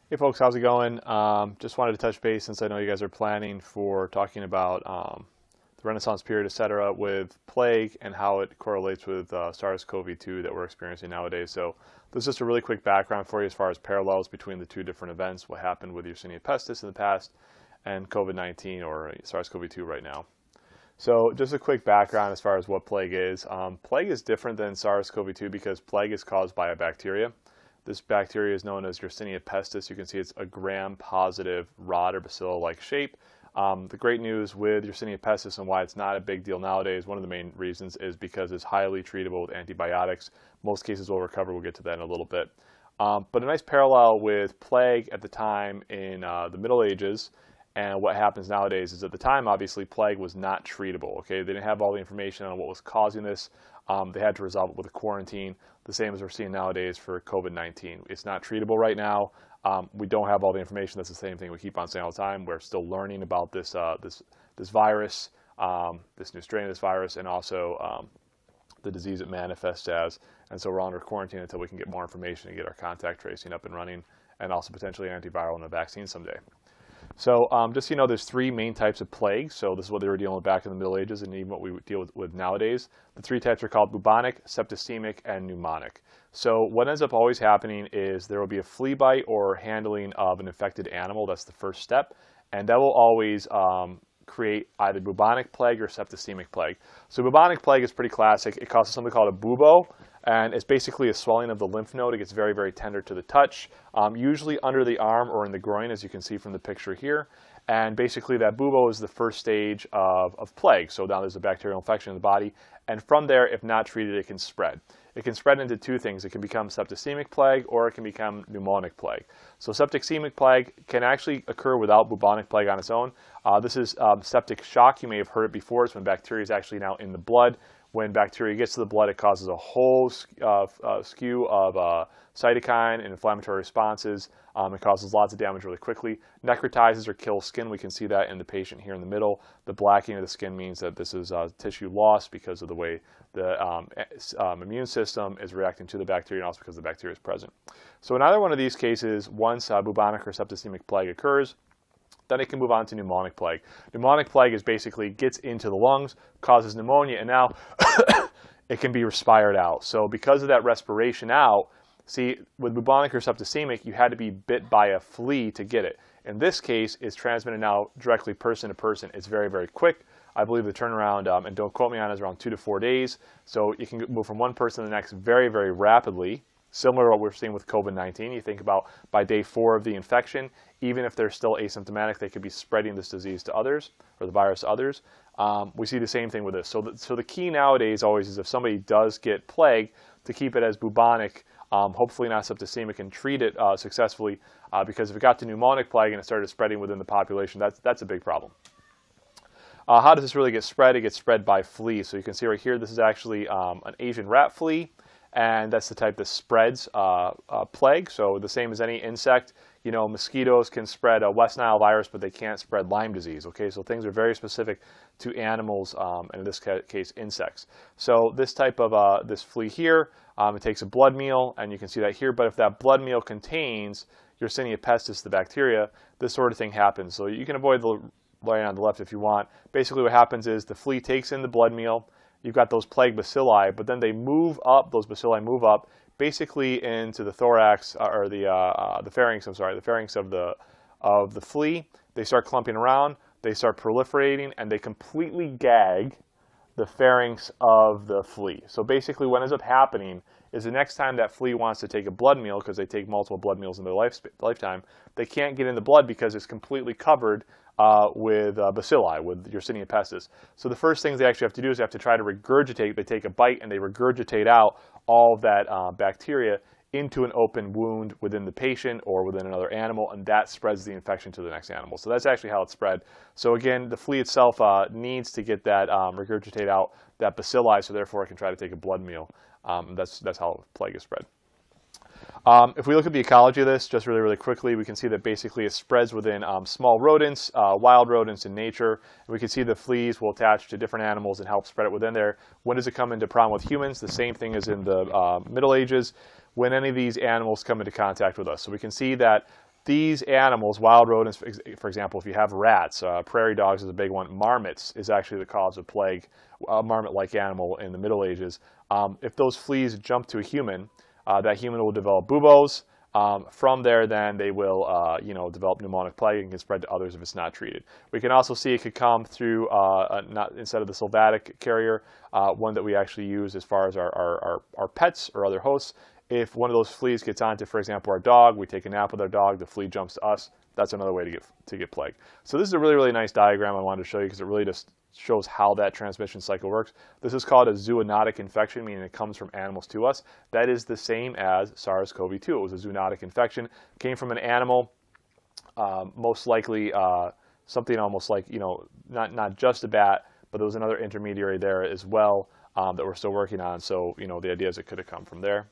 Hey folks, how's it going? Just wanted to touch base since I know you guys are planning for talking about the Renaissance period, etc., with plague and how it correlates with SARS-CoV-2 that we're experiencing nowadays. So this is just a really quick background for you as far as parallels between the two different events, what happened with Yersinia pestis in the past and COVID-19 or SARS-CoV-2 right now. So just a quick background as far as what plague is. Plague is different than SARS-CoV-2 because plague is caused by a bacteria. This bacteria is known as Yersinia pestis. You can see it's a gram-positive rod or bacilla-like shape. The great news with Yersinia pestis and why it's not a big deal nowadays, one of the main reasons is because it's highly treatable with antibiotics. Most cases will recover. We'll get to that in a little bit. But a nice parallel with plague at the time in the Middle Ages and what happens nowadays is at the time, obviously, plague was not treatable. Okay, they didn't have all the information on what was causing this. They had to resolve it with a quarantine, the same as we're seeing nowadays for COVID-19. It's not treatable right now. We don't have all the information. That's the same thing we keep on saying all the time. We're still learning about this this virus, this new strain of this virus, and also the disease it manifests as. And so we're under quarantine until we can get more information and get our contact tracing up and running, and also potentially antiviral and a vaccine someday. So just so you know, there's three main types of plague. So this is what they were dealing with back in the Middle Ages and even what we deal with nowadays. The three types are called bubonic, septicemic, and pneumonic. So what ends up always happening is there will be a flea bite or handling of an infected animal. That's the first step. And that will always create either bubonic plague or septicemic plague. So bubonic plague is pretty classic. It causes something called a bubo. And it's basically a swelling of the lymph node. It gets very, very tender to the touch, usually under the arm or in the groin, as you can see from the picture here. And basically that bubo is the first stage of plague. So now there's a bacterial infection in the body. And from there, if not treated, it can spread. It can spread into two things. It can become septicemic plague or it can become pneumonic plague. So septicemic plague can actually occur without bubonic plague on its own. This is septic shock. You may have heard it before. It's when bacteria is actually now in the blood. When bacteria gets to the blood, it causes a whole skew of cytokine and inflammatory responses. It causes lots of damage really quickly. Necrotizes or kills skin. We can see that in the patient here in the middle. The blackening of the skin means that this is tissue loss because of the way the immune system is reacting to the bacteria and also because the bacteria is present. So in either one of these cases, once bubonic or septicemic plague occurs, then it can move on to pneumonic plague. Pneumonic plague is basically gets into the lungs, causes pneumonia, and now it can be respired out. So because of that respiration out, see, with bubonic or septicemic, you had to be bit by a flea to get it. In this case, it's transmitted now directly person to person. It's very, very quick. I believe the turnaround, and don't quote me on it, is around 2 to 4 days. So you can move from one person to the next very, very rapidly. Similar to what we're seeing with COVID-19. You think about by day 4 of the infection, even if they're still asymptomatic, they could be spreading this disease to others, or the virus to others. We see the same thing with this. So the key nowadays always is if somebody does get plague, to keep it as bubonic, hopefully not septicemic, and treat it successfully, because if it got to pneumonic plague and it started spreading within the population, that's a big problem. How does this really get spread? It gets spread by fleas. So you can see right here, this is actually an Asian rat flea. And that's the type that spreads plague. So the same as any insect, you know, mosquitoes can spread a West Nile virus, but they can't spread Lyme disease. Okay, so things are very specific to animals, and in this case, insects. So this type of this flea here, it takes a blood meal, and you can see that here. But if that blood meal contains Yersinia pestis, the bacteria, this sort of thing happens. So you can avoid the line on the left if you want. Basically, what happens is the flea takes in the blood meal. You've got those plague bacilli, but then they move up, those bacilli move up basically into the thorax, or the pharynx, I'm sorry, the pharynx of the flea. They start clumping around, they start proliferating, and they completely gag the pharynx of the flea. So basically what ends up happening is the next time that flea wants to take a blood meal, because they take multiple blood meals in their lifetime, they can't get in the blood because it's completely covered with bacilli, with Yersinia pestis. So the first things they actually have to do is they have to try to regurgitate. They take a bite and they regurgitate out all of that bacteria into an open wound within the patient or within another animal, and that spreads the infection to the next animal. So that's actually how it's spread. So again, the flea itself needs to get that regurgitate out that bacilli, so therefore it can try to take a blood meal. That's how plague is spread. If we look at the ecology of this, just really, really quickly, we can see that basically it spreads within small rodents, wild rodents in nature. And we can see the fleas will attach to different animals and help spread it within there. When does it come into problem with humans? The same thing as in the Middle Ages, when any of these animals come into contact with us. So we can see that these animals, wild rodents, for example, if you have rats, prairie dogs is a big one, marmots is actually the cause of plague, a marmot-like animal in the Middle Ages. If those fleas jump to a human, that human will develop buboes. From there, then they will, develop pneumonic plague and can spread to others if it's not treated. We can also see it could come through, instead of the sylvatic carrier, one that we actually use as far as our pets or other hosts. If one of those fleas gets onto, for example, our dog, we take a nap with our dog, the flea jumps to us. That's another way to get plague. So this is a really, really nice diagram I wanted to show you because it really just shows how that transmission cycle works. This is called a zoonotic infection, meaning it comes from animals to us. That is the same as SARS-CoV-2. It was a zoonotic infection, came from an animal, most likely something almost like, not just a bat, but there was another intermediary there as well that we're still working on. So, the idea is it could have come from there.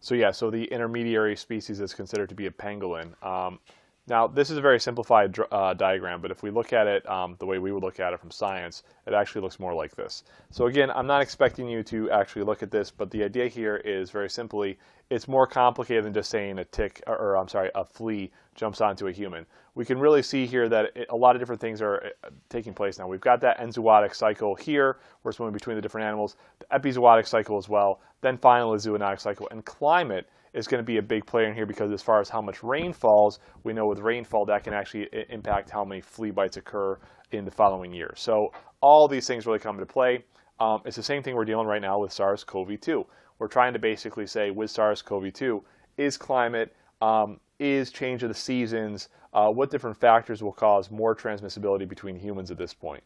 So yeah, so the intermediary species is considered to be a pangolin. Now, this is a very simplified diagram, but if we look at it the way we would look at it from science, it actually looks more like this. So again, I'm not expecting you to actually look at this, but the idea here is very simply, it's more complicated than just saying a flea jumps onto a human. We can really see here that a lot of different things are taking place now. We've got that enzootic cycle here, where it's moving between the different animals, the epizootic cycle as well, then finally the zoonotic cycle, and climate is going to be a big player in here because as far as how much rain falls, we know with rainfall that can actually impact how many flea bites occur in the following year. So all these things really come into play. It's the same thing we're dealing right now with SARS-CoV-2. We're trying to basically say with SARS-CoV-2, is climate, is change of the seasons, what different factors will cause more transmissibility between humans at this point.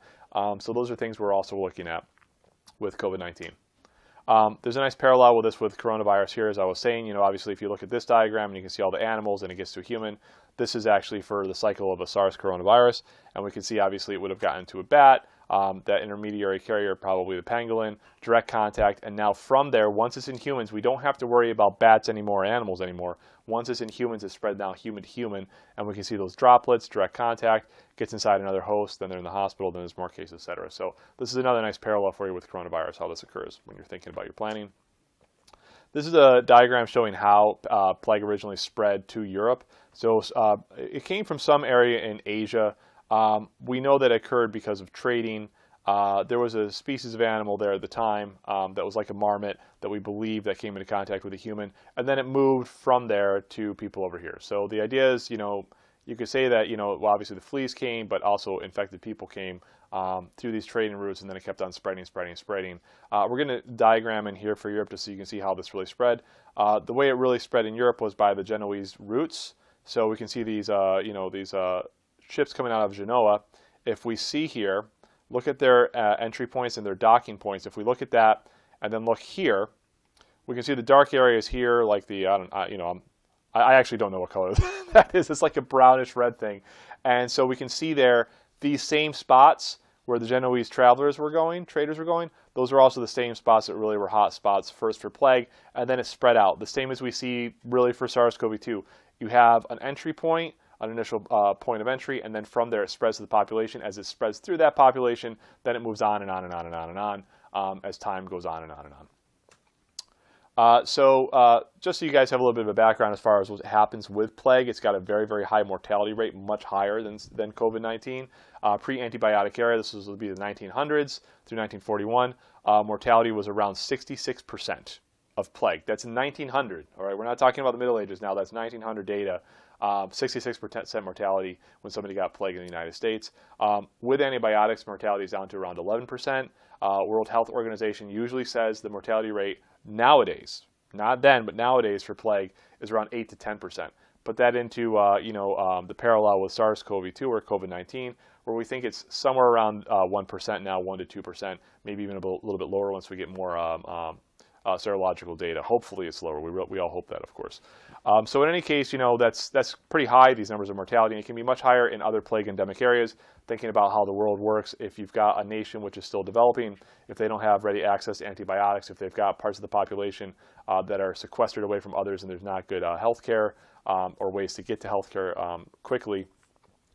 So those are things we're also looking at with COVID-19. There's a nice parallel with this with coronavirus here, as I was saying. Obviously, if you look at this diagram and you can see all the animals and it gets to a human, this is actually for the cycle of a SARS coronavirus. And we can see, obviously, it would have gotten to a bat, that intermediary carrier, probably the pangolin, direct contact. And now from there, once it's in humans, we don't have to worry about bats anymore, animals anymore. Once it's in humans, it's spread now human to human. And we can see those droplets, direct contact, gets inside another host, then they're in the hospital, then there's more cases, etc. So this is another nice parallel for you with coronavirus, how this occurs when you're thinking about your planning. This is a diagram showing how plague originally spread to Europe. So it came from some area in Asia. We know that it occurred because of trading. There was a species of animal there at the time that was like a marmot that we believe that came into contact with a human, and then it moved from there to people over here. So the idea is, you could say that, well, obviously the fleas came, but also infected people came through these trading routes, and then it kept on spreading. We're going to diagram in here for Europe just so you can see how this really spread. The way it really spread in Europe was by the Genoese routes. So we can see these, these ships coming out of Genoa. If we see here, look at their entry points and their docking points. If we look at that and then look here, we can see the dark areas here, like the, I actually don't know what color that is. It's like a brownish red thing. And so we can see there these same spots where the Genoese traders were going, those are also the same spots that really were hot spots first for plague, and then it spread out. The same as we see really for SARS-CoV-2. You have an entry point, an initial point of entry, and then from there it spreads to the population. As it spreads through that population, then it moves on and on and on and on and on as time goes on and on and on. Just so you guys have a little bit of a background as far as what happens with plague, it's got a very, very high mortality rate, much higher than COVID-19. Pre-antibiotic era, this would be the 1900s through 1941, mortality was around 66% of plague. That's in 1900, all right? We're not talking about the Middle Ages now, that's 1900 data. 66% mortality when somebody got plague in the United States. With antibiotics, mortality is down to around 11%. World Health Organization usually says the mortality rate nowadays, not then, but nowadays for plague is around 8 to 10%. Put that into the parallel with SARS-CoV-2 or COVID-19, where we think it's somewhere around 1% now, 1 to 2%, maybe even a little bit lower once we get more serological data. Hopefully it's lower. We all hope that, of course. So in any case, that's pretty high, these numbers of mortality, and it can be much higher in other plague endemic areas. Thinking about how the world works, if you've got a nation which is still developing, if they don't have ready access to antibiotics, if they've got parts of the population that are sequestered away from others and there's not good health care or ways to get to health care quickly,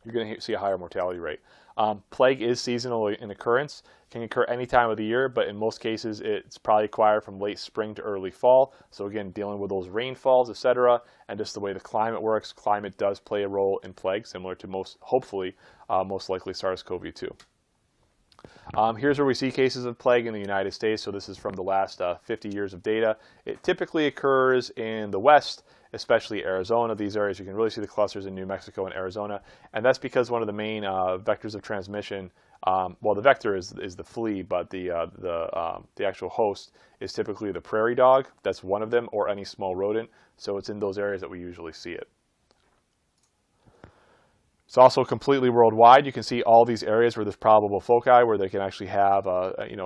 you're going to see a higher mortality rate. Plague is seasonal in occurrence, can occur any time of the year, but in most cases it's probably acquired from late spring to early fall. So again, dealing with those rainfalls, etc., and just the way the climate works, climate does play a role in plague, similar to hopefully, most likely SARS-CoV-2. Here's where we see cases of plague in the United States. So this is from the last 50 years of data. It typically occurs in the West, especially Arizona. These areas, you can really see the clusters in New Mexico and Arizona. And that's because one of the main vectors of transmission, well, the vector is the flea, but the actual host is typically the prairie dog. That's one of them, or any small rodent. So it's in those areas that we usually see it. It's also completely worldwide. You can see all these areas where there's probable foci, where they can actually have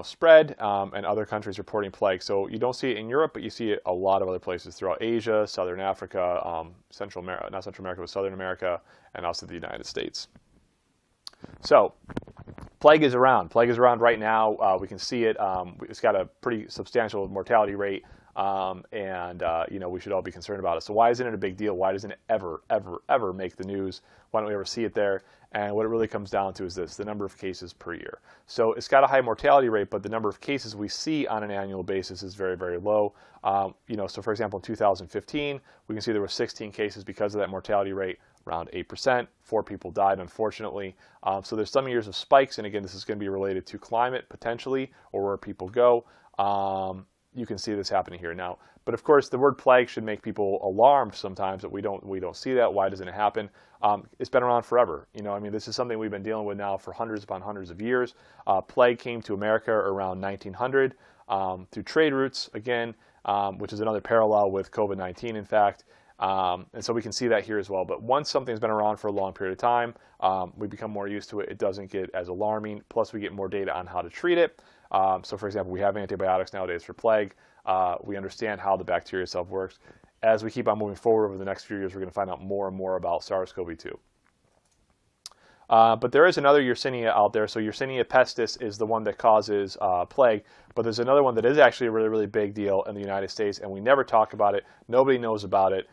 spread, and other countries reporting plague. So you don't see it in Europe, but you see it a lot of other places throughout Asia, Southern Africa, Central America, not Central America, but Southern America, and also the United States. So plague is around. Plague is around right now. We can see it. It's got a pretty substantial mortality rate. We should all be concerned about it. So why isn't it a big deal? Why doesn't it ever make the news? Why don't we ever see it there? And what it really comes down to is this, the number of cases per year. So it's got a high mortality rate, but the number of cases we see on an annual basis is very, very low. So for example, in 2015, we can see there were 16 cases because of that mortality rate, around 8%. 4 people died, unfortunately. So there's some years of spikes, and again, this is going to be related to climate, potentially, or where people go. You can see this happening here now. But of course, the word plague should make people alarmed sometimes that we don't see that. Why doesn't it happen? It's been around forever. This is something we've been dealing with now for hundreds upon hundreds of years. Plague came to America around 1900 through trade routes, again, which is another parallel with COVID-19, in fact. And so we can see that here as well. But once something's been around for a long period of time, we become more used to it. It doesn't get as alarming. Plus, we get more data on how to treat it. So for example, we have antibiotics nowadays for plague. We understand how the bacteria itself works. As we keep on moving forward over the next few years, we're going to find out more and more about SARS-CoV-2. But there is another Yersinia out there. So Yersinia pestis is the one that causes plague. But there's another one that is actually a really, really big deal in the United States, and we never talk about it. Nobody knows about it.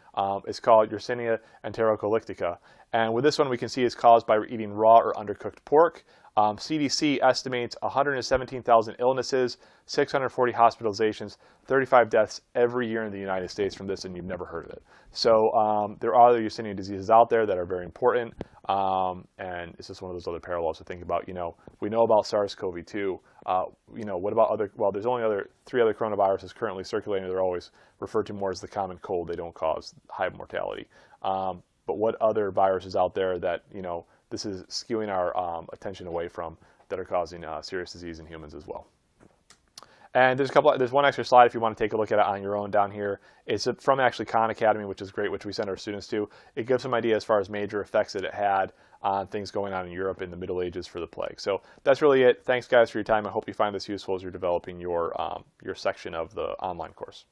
It's called Yersinia enterocolictica. And with this one, we can see it's caused by eating raw or undercooked pork. CDC estimates 117,000 illnesses, 640 hospitalizations, 35 deaths every year in the United States from this, and you've never heard of it. So there are other Yersinia diseases out there that are very important, and it's just one of those other parallels to think about. We know about SARS-CoV-2. What about other? Well, there's only 3 other coronaviruses currently circulating. They're always referred to more as the common cold. They don't cause high mortality. But what other viruses out there that this is skewing our attention away from, that are causing serious disease in humans as well? And there's one extra slide if you want to take a look at it on your own down here. It's from actually Khan Academy, which is great, which we send our students to. It gives some idea as far as major effects that it had on things going on in Europe in the Middle Ages for the plague. So that's really it. Thanks, guys, for your time. I hope you find this useful as you're developing your section of the online course.